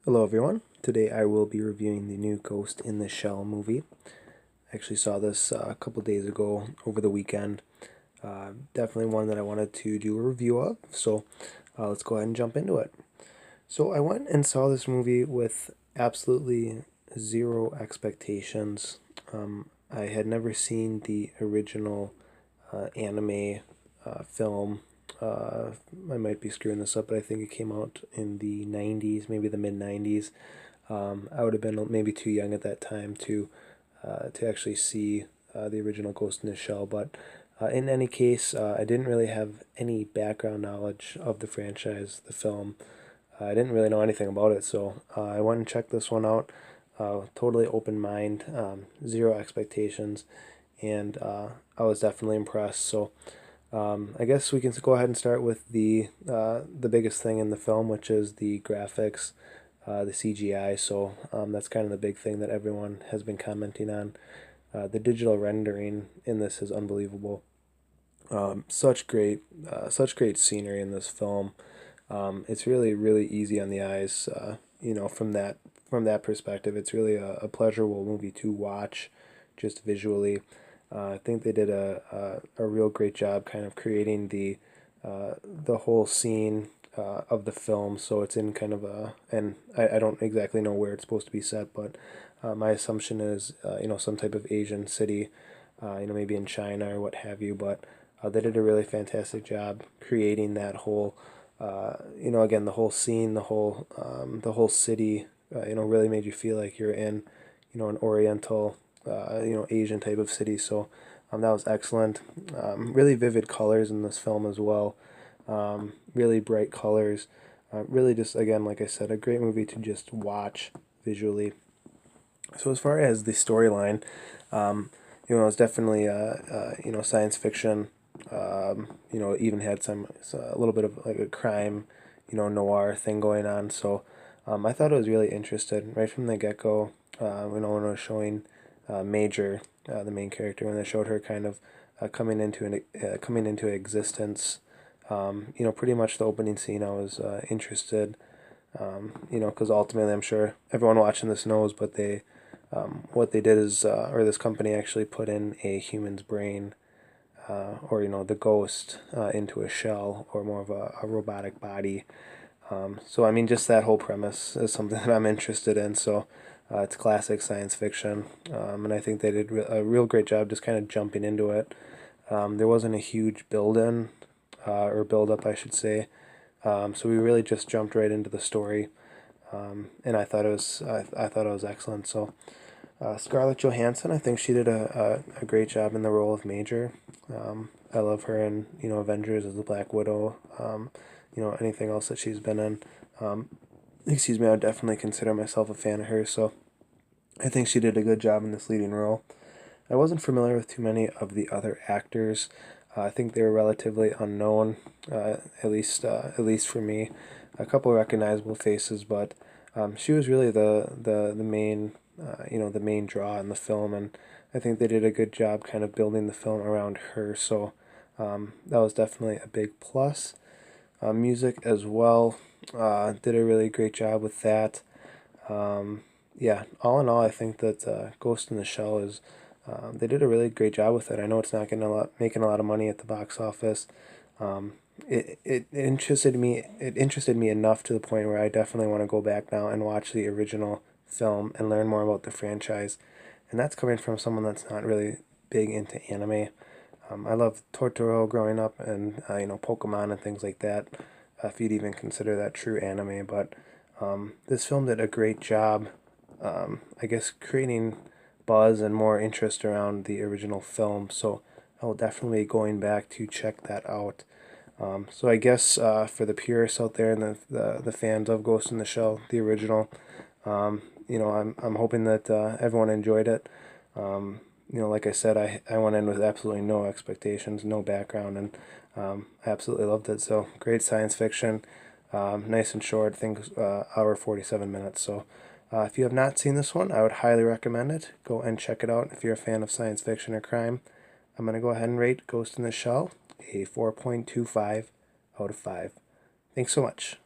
Hello everyone. Today I will be reviewing the new Ghost in the Shell movie. I actually saw this a couple days ago over the weekend. Definitely one that I wanted to do a review of, so let's go ahead and jump into it. So I went and saw this movie with absolutely zero expectations. I had never seen the original anime film. I might be screwing this up, but I think it came out in the 90s, maybe the mid 90s. I would have been maybe too young at that time to actually see the original Ghost in the Shell, but in any case, I didn't really have any background knowledge of the franchise, the film. I didn't really know anything about it, so I went and checked this one out. Totally open mind, zero expectations, and I was definitely impressed. So I guess we can go ahead and start with the biggest thing in the film, which is the graphics, the CGI. So that's kind of the big thing that everyone has been commenting on. The digital rendering in this is unbelievable. Such great scenery in this film. It's really, really easy on the eyes. From that perspective, it's really a pleasurable movie to watch, just visually. I think they did a real great job kind of creating the whole scene of the film. So it's in kind of and I don't exactly know where it's supposed to be set, but my assumption is, some type of Asian city, maybe in China or what have you. But they did a really fantastic job creating that whole, again, the whole scene, the whole city, really made you feel like you're in, an Oriental, Asian type of city. So that was excellent. Really vivid colors in this film as well. Really bright colors. Really just, again, like I said, a great movie to just watch visually. So as far as the storyline, it's definitely science fiction. Even had a little bit of like a crime, noir thing going on. So I thought it was really interesting right from the get go. When I was showing Major, the main character, when they showed her kind of coming into existence. Pretty much the opening scene, I was interested. Because ultimately, I'm sure everyone watching this knows, but what they did is, or this company actually put in a human's brain, or the ghost, into a shell or more of a robotic body. So I mean, just that whole premise is something that I'm interested in. So it's classic science fiction, and I think they did a real great job just kind of jumping into it. There wasn't a huge build-in, or build-up, I should say. So we really just jumped right into the story, and I thought it was excellent. So Scarlett Johansson, I think she did a great job in the role of Major. I love her in Avengers as the Black Widow. Anything else that she's been in. Excuse me, I would definitely consider myself a fan of hers. So I think she did a good job in this leading role. I wasn't familiar with too many of the other actors. I think they were relatively unknown, at least for me. A couple of recognizable faces, but she was really the main, the main draw in the film, and I think they did a good job kind of building the film around her. So that was definitely a big plus. Music as well, did a really great job with that. Yeah, all in all, I think that Ghost in the Shell is they did a really great job with it. I know it's not making a lot of money at the box office. Um, it interested me. It interested me enough to the point where I definitely want to go back now and watch the original film and learn more about the franchise. And that's coming from someone that's not really big into anime. I loved Totoro growing up, and Pokemon and things like that. If you'd even consider that true anime, but this film did a great job, I guess, creating buzz and more interest around the original film. So I will definitely be going back to check that out. So I guess for the purists out there and the fans of Ghost in the Shell, the original, I'm hoping that everyone enjoyed it. Like I said, I went in with absolutely no expectations, no background, and I absolutely loved it. So great science fiction, nice and short. I think hour 47 minutes. So if you have not seen this one, I would highly recommend it. Go and check it out if you're a fan of science fiction or crime. I'm gonna go ahead and rate Ghost in the Shell a 4.25 out of 5. Thanks so much.